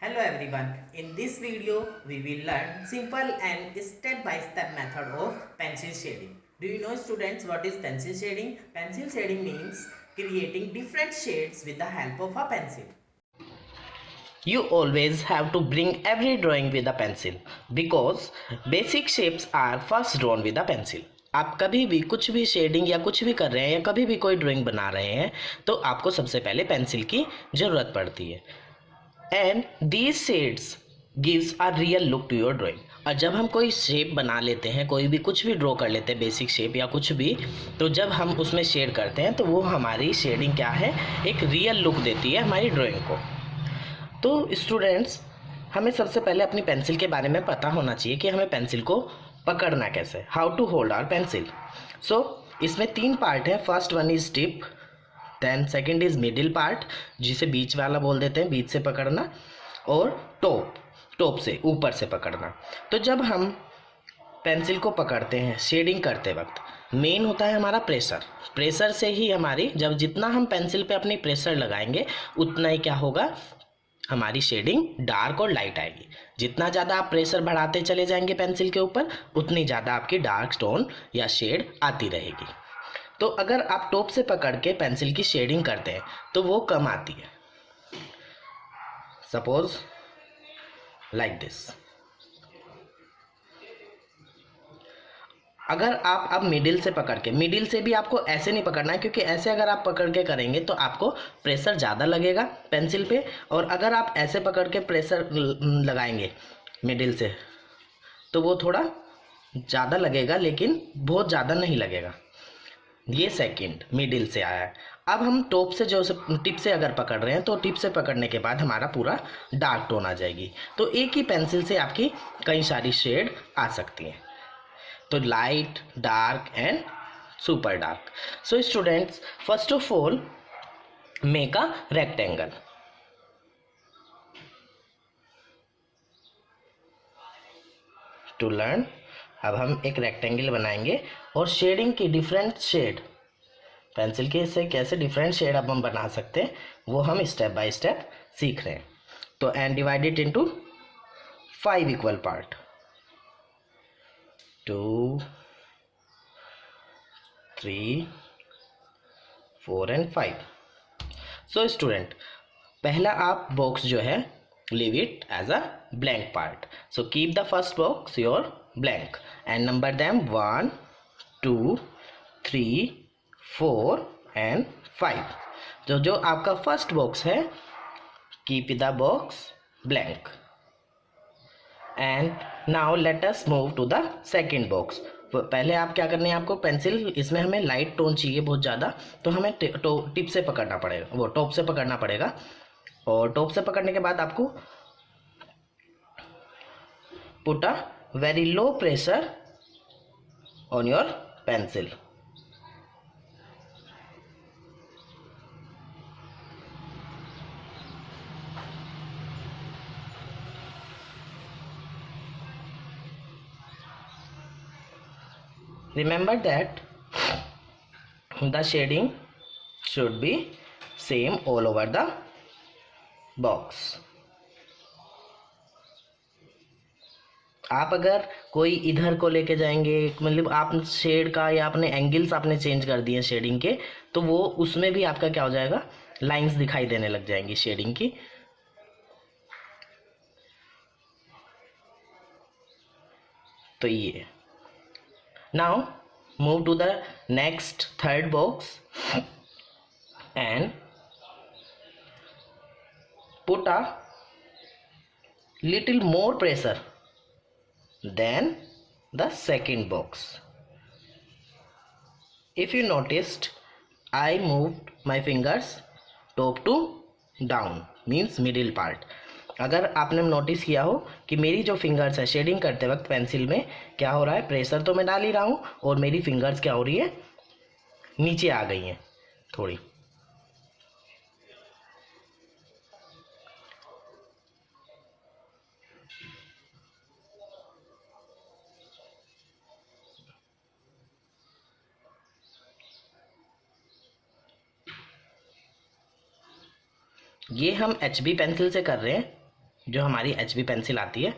Hello everyone. In this video, we will learn simple and step-by-step method of pencil shading. Do you know students what is pencil shading? Pencil shading means creating different shades with the help of a pencil. You always have to bring every drawing with a pencil because basic shapes are first drawn with a pencil. आप कभी भी कुछ भी shading या कुछ भी कर रहे हैं या कभी भी कोई ड्राइंग बना रहे हैं तो आपको सबसे पहले पेंसिल की ज़रूरत पड़ती है and these shades gives a real look to your drawing. और जब हम कोई शेप बना लेते हैं, कोई भी कुछ भी ड्रॉ कर लेते हैं, बेसिक शेप या कुछ भी, तो जब हम उसमें शेड करते हैं तो वो हमारी शेडिंग क्या है, एक रियल लुक देती है हमारी ड्राइंग को। तो स्टूडेंट्स, हमें सबसे पहले अपनी पेंसिल के बारे में पता होना चाहिए कि हमें पेंसिल को पकड़ना कैसे, how to hold our pencil. So इसमें 3 पार्ट है। First one is tip, then second is middle part जिसे बीच वाला बोल देते हैं, बीच से पकड़ना, और टॉप, टॉप से ऊपर से पकड़ना। तो जब हम पेंसिल को पकड़ते हैं शेडिंग करते वक्त, मेन होता है हमारा प्रेशर। प्रेशर से ही हमारी, जब जितना हम पेंसिल पे अपनी प्रेशर लगाएंगे उतना ही क्या होगा, हमारी शेडिंग डार्क और लाइट आएगी। जितना ज़्यादा आप प्रेशर बढ़ाते चले जाएंगे पेंसिल के ऊपर, उतनी ज़्यादा आपकी डार्क टोन या शेड आती रहेगी। तो अगर आप टॉप से पकड़ के पेंसिल की शेडिंग करते हैं तो वो कम आती है। Suppose like this. अगर आप अब मिडिल से पकड़ के, मिडिल से भी आपको ऐसे नहीं पकड़ना है क्योंकि ऐसे अगर आप पकड़ के करेंगे तो आपको प्रेशर ज़्यादा लगेगा पेंसिल पे, और अगर आप ऐसे पकड़ के प्रेशर लगाएंगे मिडिल से तो वो थोड़ा ज़्यादा लगेगा लेकिन बहुत ज़्यादा नहीं लगेगा। ये सेकंड मिडिल से आया है। अब हम टॉप से, जो टिप से अगर पकड़ रहे हैं तो टिप से पकड़ने के बाद हमारा पूरा डार्क टोन आ जाएगी। तो एक ही पेंसिल से आपकी कई सारी शेड आ सकती हैं, तो light, dark and super dark. So students, first of all make a rectangle. To learn, अब हम एक रेक्टेंगल बनाएंगे और शेडिंग की डिफरेंट शेड, पेंसिल के से कैसे डिफरेंट शेड अब हम बना सकते हैं वो हम स्टेप बाय स्टेप सीख रहे हैं। तो and divide it into 5 equal part, 2, 3, 4 and 5। So student, पहला आप बॉक्स जो है leave it as a blank part, so keep the first box your blank and number them 1, 2, 3, 4 and 5। तो जो आपका फर्स्ट बॉक्स है, keep the box blank and now let us move to the second box। पहले आप क्या करने हैं, आपको पेंसिल, इसमें हमें लाइट टोन चाहिए बहुत ज़्यादा, तो हमें टिप से पकड़ना पड़ेगा, वो टॉप से पकड़ना पड़ेगा। और टॉप से पकड़ने के बाद आपको put a very low pressure on your pencil. Remember that the shading should be same all over the box। आप अगर कोई इधर को लेके जाएंगे, मतलब आप शेड का या अपने एंगल्स आपने चेंज कर दिए शेडिंग के, तो वो उसमें भी आपका क्या हो जाएगा, लाइंस दिखाई देने लग जाएंगी शेडिंग की। तो ये now move to the next third box and put a little more pressure than the second box। If you noticed, I moved my fingers top to down, means middle part। अगर आपने notice किया हो कि मेरी जो fingers है shading करते वक्त पेंसिल में क्या हो रहा है, प्रेशर तो मैं डाल ही रहा हूँ और मेरी फिंगर्स क्या हो रही है, नीचे आ गई हैं थोड़ी। ये हम HB पेंसिल से कर रहे हैं जो हमारी HB पेंसिल आती है,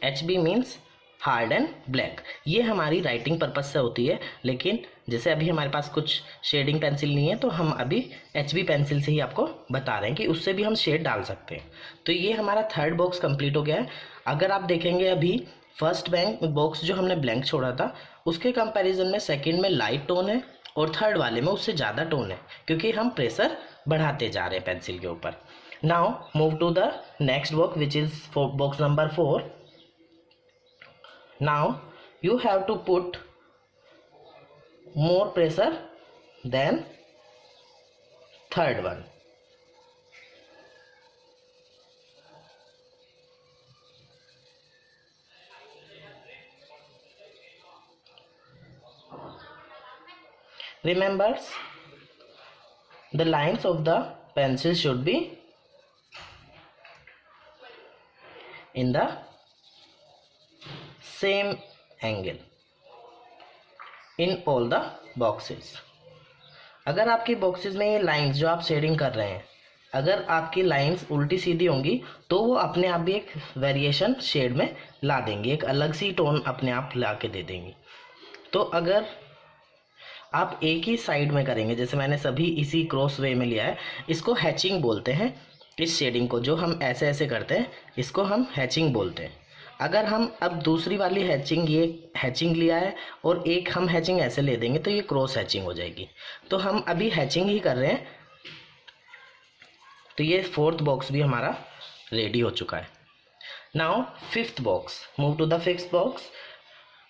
HB means hard and black, ये हमारी राइटिंग पर्पज से होती है। लेकिन जैसे अभी हमारे पास कुछ शेडिंग पेंसिल नहीं है, तो हम अभी HB पेंसिल से ही आपको बता रहे हैं कि उससे भी हम शेड डाल सकते हैं। तो ये हमारा थर्ड बॉक्स कंप्लीट हो गया है। अगर आप देखेंगे अभी फर्स्ट बॉक्स जो हमने ब्लैंक छोड़ा था, उसके कंपैरिजन में सेकंड में लाइट टोन है और थर्ड वाले में उससे ज़्यादा टोन है, क्योंकि हम प्रेशर बढ़ाते जा रहे हैं पेंसिल के ऊपर। Now move to the next box which is box number 4. Now you have to put more pressure than third one. Remember, the lines of the pencil should be in the same angle in all the boxes. अगर आपकी boxes में ये lines जो आप shading कर रहे हैं, अगर आपकी लाइंस उल्टी सीधी होंगी तो वो अपने आप भी एक वेरिएशन शेड में ला देंगी, एक अलग सी टोन अपने आप ला के दे देंगी। तो अगर आप एक ही साइड में करेंगे, जैसे मैंने सभी इसी क्रॉस वे में लिया है, इसको हैचिंग बोलते हैं। इस शेडिंग को जो हम ऐसे ऐसे करते हैं, इसको हम हैचिंग बोलते हैं। अगर हम अब दूसरी वाली हैचिंग, ये हैचिंग लिया है और एक हम हैचिंग ऐसे ले देंगे तो ये क्रॉस हैचिंग हो जाएगी। तो हम अभी हैचिंग ही कर रहे हैं। तो ये फोर्थ बॉक्स भी हमारा रेडी हो चुका है। Now fifth box, move to the fifth box.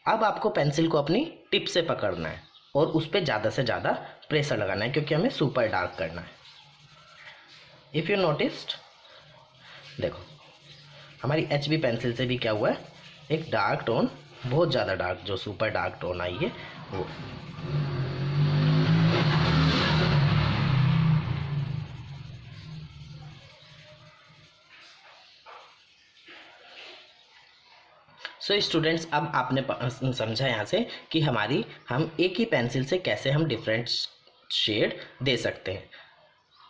अब आपको पेंसिल को अपनी टिप से पकड़ना है और उस पर ज़्यादा से ज़्यादा प्रेशर लगाना है, क्योंकि हमें सुपर डार्क करना है। इफ़ यू नोटिस्ड, देखो हमारी HB पेंसिल से भी क्या हुआ है, एक डार्क टोन, बहुत ज़्यादा डार्क, जो सुपर डार्क टोन आई है वो। सो स्टूडेंट्स, अब आपने समझा यहाँ से कि हम एक ही पेंसिल से कैसे हम डिफरेंट शेड दे सकते हैं।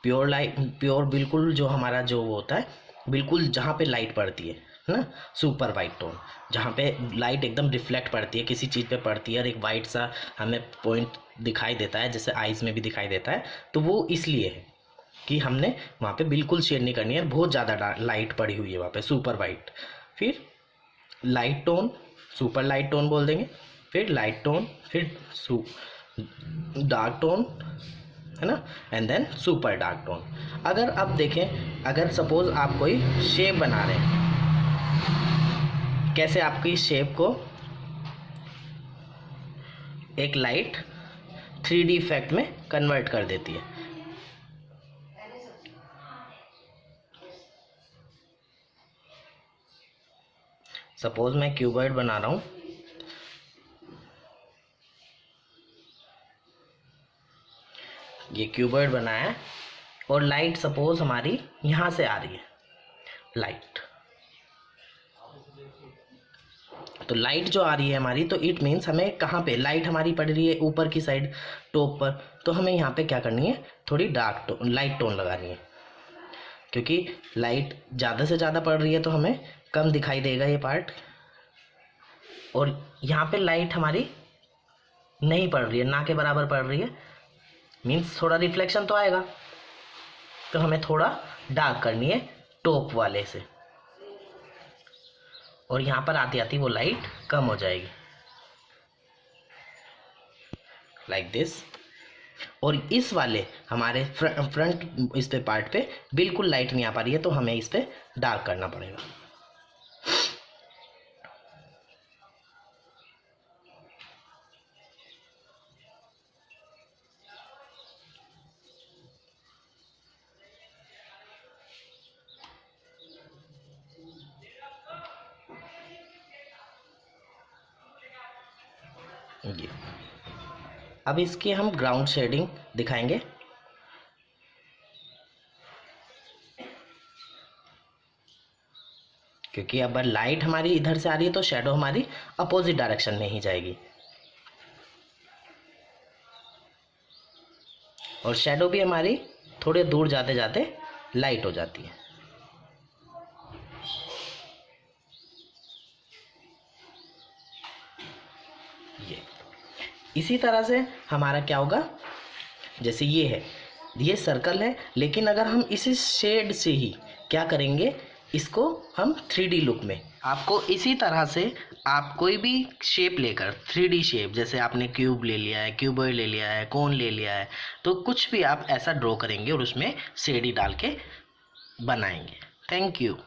प्योर लाइट, प्योर बिल्कुल जो हमारा जो होता है, बिल्कुल जहाँ पे लाइट पड़ती है ना, सुपर वाइट टोन, जहाँ पे लाइट एकदम रिफ्लेक्ट पड़ती है, किसी चीज़ पे पड़ती है और एक वाइट सा हमें पॉइंट दिखाई देता है, जैसे आइज़ में भी दिखाई देता है। तो वो इसलिए है कि हमने वहाँ पे बिल्कुल शेड नहीं करनी है, बहुत ज़्यादा लाइट पड़ी हुई है वहाँ पे, सुपर वाइट। फिर light tone, super light tone बोल देंगे, फिर लाइट टोन, फिर डार्क टोन, है ना, and then super dark tone. अगर आप देखें, अगर सपोज आप कोई शेप बना रहे हैं, कैसे आपकी शेप को एक लाइट 3D इफेक्ट में कन्वर्ट कर देती है। सपोज मैं क्यूबॉइड बना रहा हूँ, ये क्यूबॉइड बनाया है और लाइट सपोज हमारी यहाँ से आ रही है, लाइट। तो लाइट जो आ रही है हमारी, तो इट मीन्स हमें कहाँ पे लाइट हमारी पड़ रही है, ऊपर की साइड, टॉप पर। तो हमें यहाँ पे क्या करनी है, थोड़ी डार्क टोन, लाइट टोन लगानी है, क्योंकि लाइट ज़्यादा से ज़्यादा पड़ रही है तो हमें कम दिखाई देगा ये पार्ट। और यहाँ पे लाइट हमारी नहीं पड़ रही है, ना के बराबर पड़ रही है, मीन्स थोड़ा रिफ्लेक्शन तो आएगा, तो हमें थोड़ा डार्क करनी है टॉप वाले से, और यहाँ पर आती आती वो लाइट कम हो जाएगी, लाइक दिस। और इस वाले हमारे फ्रंट इस पे पार्ट पे बिल्कुल लाइट नहीं आ पा रही है, तो हमें इस पे डार्क करना पड़ेगा। ये अब इसकी हम ग्राउंड शेडिंग दिखाएंगे। क्योंकि अब लाइट हमारी इधर से आ रही है तो शेडो हमारी अपोजिट डायरेक्शन में ही जाएगी, और शेडो भी हमारी थोड़े दूर जाते जाते लाइट हो जाती है। ये इसी तरह से हमारा क्या होगा, जैसे ये सर्कल है, लेकिन अगर हम इसी शेड से ही क्या करेंगे, इसको हम 3D लुक में, आपको इसी तरह से आप कोई भी शेप लेकर 3D शेप, जैसे आपने क्यूब ले लिया है, क्यूबॉइड ले लिया है, कोन ले लिया है, तो कुछ भी आप ऐसा ड्रॉ करेंगे और उसमें शेड ही डाल के बनाएंगे। Thank you.